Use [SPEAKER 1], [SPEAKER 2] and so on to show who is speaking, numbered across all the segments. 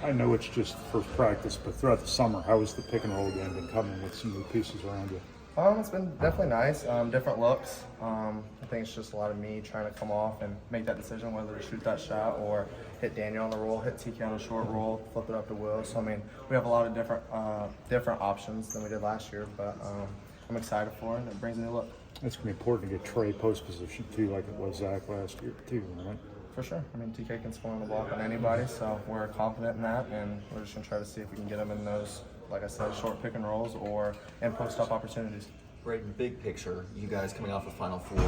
[SPEAKER 1] I know it's just first practice, but throughout the summer, how has the pick and roll game been coming with some new pieces around you?
[SPEAKER 2] It's been definitely nice. Different looks. I think it's just a lot of me trying to come off and make that decision whether to shoot that shot or hit Daniel on the roll, hit TK on the short roll, flip it up to Will. So I mean, we have a lot of different options than we did last year, but I'm excited for it, and it brings a new look.
[SPEAKER 1] It's going to be important to get Trey post position too, like it was Zach last year too, right?
[SPEAKER 2] For sure. I mean, TK can score on the block on anybody, so we're confident in that, and we're just going to try to see if we can get him in those, like I said, short pick and rolls or in post-up opportunities.
[SPEAKER 3] Braden, big picture, you guys coming off of Final Four,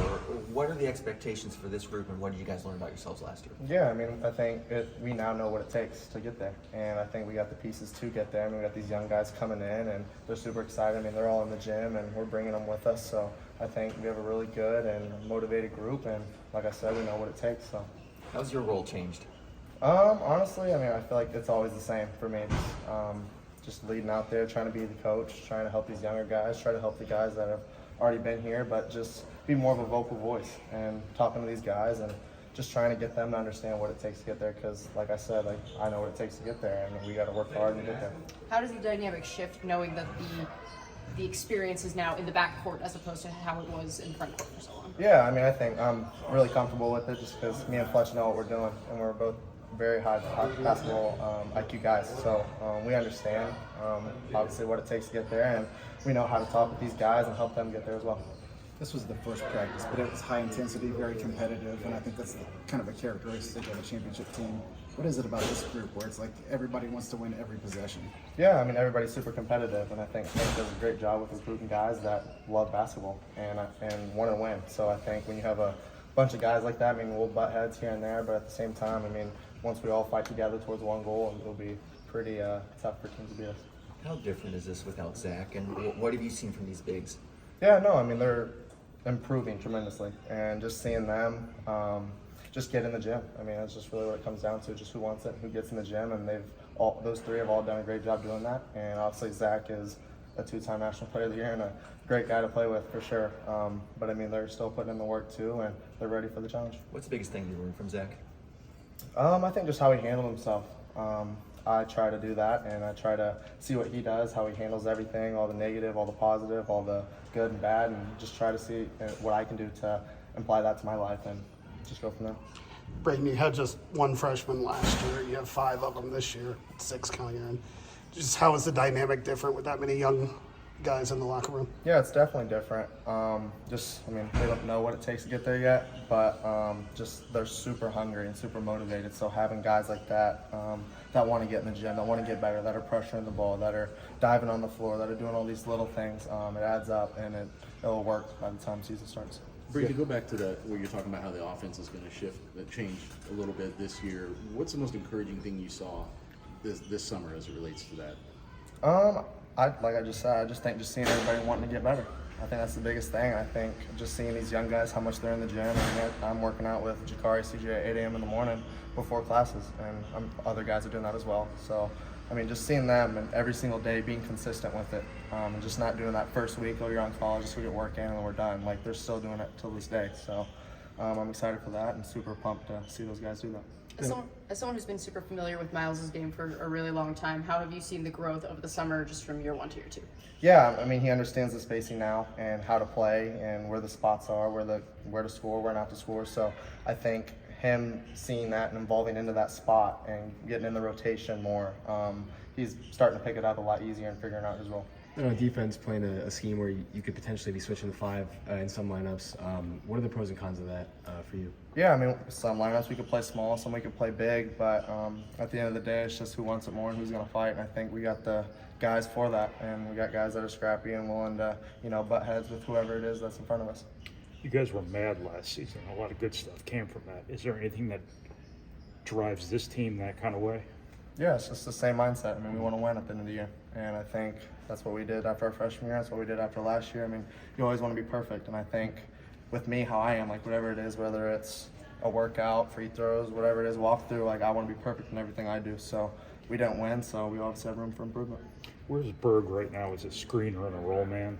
[SPEAKER 3] what are the expectations for this group and what did you guys learn about yourselves last year?
[SPEAKER 2] Yeah, I mean, I think we now know what it takes to get there, and I think we got the pieces to get there. I mean, we got these young guys coming in, and they're super excited. I mean, they're all in the gym, and we're bringing them with us, so I think we have a really good and motivated group, and like I said, we know what it takes. So,
[SPEAKER 3] how's your role changed?
[SPEAKER 2] Honestly, I mean, I feel like it's always the same for me. Just leading out there, trying to be the coach, trying to help these younger guys, try to help the guys that have already been here, but just be more of a vocal voice and talking to these guys and just trying to get them to understand what it takes to get there. Because, like I said, I know what it takes to get there, and we got to work hard and get there.
[SPEAKER 4] How does the dynamic shift knowing that the experience is now in the backcourt as opposed to how it was in front court for so long?
[SPEAKER 2] Yeah, I mean, I think I'm really comfortable with it just because me and Fletch know what we're doing, and we're both very high basketball IQ guys. So we understand obviously what it takes to get there, and we know how to talk with these guys and help them get there as well.
[SPEAKER 5] This was the first practice, but it was high intensity, very competitive, and I think that's kind of a characteristic of a championship team. What is it about this group where it's like everybody wants to win every possession?
[SPEAKER 2] Yeah, I mean, everybody's super competitive, and I think Hank does a great job with recruiting guys that love basketball and want to win. So I think when you have a bunch of guys like that, I mean, we'll butt heads here and there, but at the same time, I mean, once we all fight together towards one goal, it'll be pretty tough for teams to beat us.
[SPEAKER 3] How different is this without Zach, and what have you seen from these bigs?
[SPEAKER 2] Yeah, no, I mean, they're improving tremendously, and just seeing them just get in the gym. I mean, that's just really what it comes down to, just who wants it and who gets in the gym, and those three have all done a great job doing that, and obviously Zach is a two-time National Player of the Year and a great guy to play with for sure. But I mean, they're still putting in the work too, and they're ready for the challenge.
[SPEAKER 3] What's the biggest thing you learned from Zach?
[SPEAKER 2] I think just how he handled himself. I try to do that, and I try to see what he does, how he handles everything, all the negative, all the positive, all the good and bad, and just try to see what I can do to apply that to my life and just go from there.
[SPEAKER 6] Braden, you had just one freshman last year. You have 5 of them this year, 6 counting in. Just how is the dynamic different with that many young guys in the locker room?
[SPEAKER 2] Yeah, it's definitely different. I mean, they don't know what it takes to get there yet, but just they're super hungry and super motivated. So having guys like that that want to get in the gym, that want to get better, that are pressuring the ball, that are diving on the floor, that are doing all these little things, it adds up, and it'll work by the time season starts.
[SPEAKER 7] Brady, to go back to that where you're talking about how the offense is going to change a little bit this year. What's the most encouraging thing you saw this summer as it relates to that?
[SPEAKER 2] Like I just said, I just think just seeing everybody wanting to get better. I think that's the biggest thing. I think just seeing these young guys, how much they're in the gym. And I'm working out with Jakari, CJ at 8 a.m. in the morning before classes, and other guys are doing that as well. So, I mean, just seeing them and every single day being consistent with it, and just not doing that first week, oh, you're on college, just we get work in and then we're done. Like, they're still doing it till this day. So, I'm excited for that and super pumped to see those guys do that.
[SPEAKER 4] As someone who's been super familiar with Miles' game for a really long time, how have you seen the growth over the summer just from year 1 to year 2?
[SPEAKER 2] Yeah, I mean, he understands the spacing now and how to play and where the spots are, where to score, where not to score. So I think him seeing that and evolving into that spot and getting in the rotation more, he's starting to pick it up a lot easier and figuring out his role.
[SPEAKER 8] Defense playing a scheme where you could potentially be switching to 5 in some lineups. What are the pros and cons of that for you?
[SPEAKER 2] Yeah, I mean, some lineups we could play small, some we could play big, but at the end of the day, it's just who wants it more and who's going to fight. And I think we got the guys for that, and we got guys that are scrappy and willing to, butt heads with whoever it is that's in front of us.
[SPEAKER 1] You guys were mad last season. A lot of good stuff came from that. Is there anything that drives this team that kind of way?
[SPEAKER 2] Yeah, it's just the same mindset. I mean, we want to win at the end of the year, and I think that's what we did after our freshman year. That's what we did after last year. I mean, you always want to be perfect, and I think with me, how I am, like whatever it is, whether it's a workout, free throws, whatever it is, walk through, like I want to be perfect in everything I do. So we didn't win, so we obviously have room for improvement.
[SPEAKER 1] Where's Berg right now as a screener and a roll man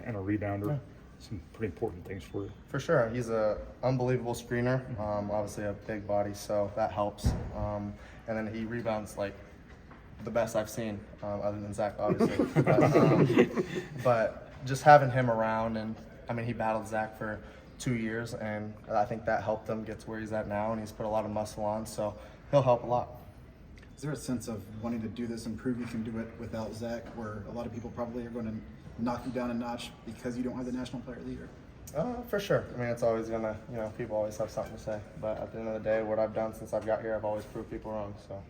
[SPEAKER 1] and a rebounder? Yeah. Some pretty important things for you.
[SPEAKER 2] For sure. He's an unbelievable screener, obviously a big body, so that helps. And then he rebounds like the best I've seen, other than Zach, obviously. But just having him around, and I mean, he battled Zach for 2 years, and I think that helped him get to where he's at now, and he's put a lot of muscle on, so he'll help a lot.
[SPEAKER 5] Is there a sense of wanting to do this and prove you can do it without Zach, where a lot of people probably are going to knock you down a notch because you don't have the National Player of the Year?
[SPEAKER 2] For sure. I mean, it's always gonna, people always have something to say. But at the end of the day, what I've done since I've got here, I've always proved people wrong. So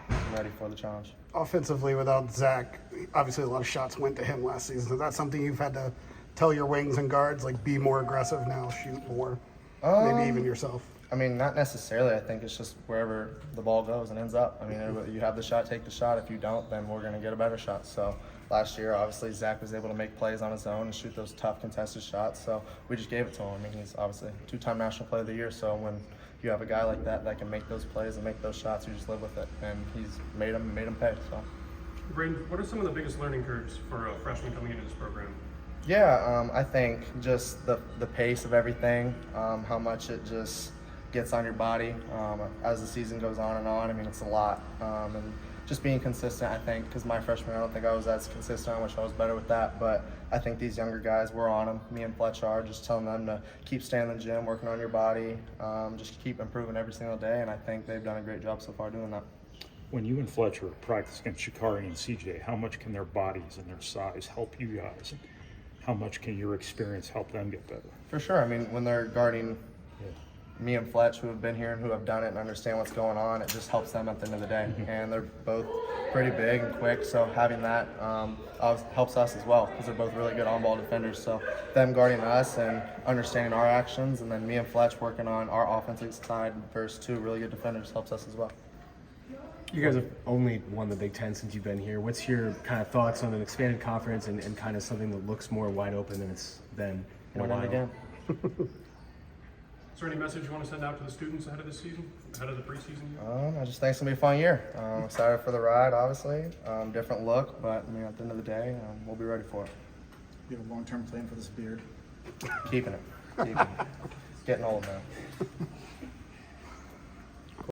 [SPEAKER 2] I'm ready for the challenge.
[SPEAKER 6] Offensively, without Zach, obviously a lot of shots went to him last season. Is that something you've had to tell your wings and guards, like be more aggressive now, shoot more, maybe even yourself?
[SPEAKER 2] I mean, not necessarily. I think it's just wherever the ball goes and ends up. I mean, you have the shot, take the shot. If you don't, then we're going to get a better shot. So last year, obviously, Zach was able to make plays on his own and shoot those tough contested shots. So we just gave it to him. I mean, he's obviously a 2-time National Player of the Year. So when you have a guy like that can make those plays and make those shots, you just live with it. And he's made them pay. So.
[SPEAKER 9] Braden, what are some of the biggest learning curves for a freshman coming into this program?
[SPEAKER 2] Yeah, I think just the pace of everything, how much it just gets on your body as the season goes on and on. I mean, it's a lot. And just being consistent, I think, because my freshman, I don't think I was as consistent. I wish I was better with that. But I think these younger guys, we're on them. Me and Fletch are, just telling them to keep staying in the gym, working on your body, just keep improving every single day. And I think they've done a great job so far doing that.
[SPEAKER 1] When you and Fletcher practice against Shikari and CJ, how much can their bodies and their size help you guys? And how much can your experience help them get better?
[SPEAKER 2] For sure. I mean, when they're guarding me and Fletch, who have been here and who have done it and understand what's going on, it just helps them at the end of the day. And they're both pretty big and quick, so having that helps us as well, because they're both really good on-ball defenders. So them guarding us and understanding our actions, and then me and Fletch working on our offensive side versus 2 really good defenders helps us as well.
[SPEAKER 8] You guys have only won the Big Ten since you've been here. What's your kind of thoughts on an expanded conference and kind of something that looks more wide open than it's been in a
[SPEAKER 2] Win it
[SPEAKER 8] while?
[SPEAKER 2] again.
[SPEAKER 9] Is there any message you want to send out to the students ahead of this season, ahead of the preseason year?
[SPEAKER 2] I just think it's going to be a fun year. I'm excited for the ride, obviously. Different look, but I mean, at the end of the day, we'll be ready for it.
[SPEAKER 5] You have a long-term plan for this beard?
[SPEAKER 2] Keeping it. Getting old now.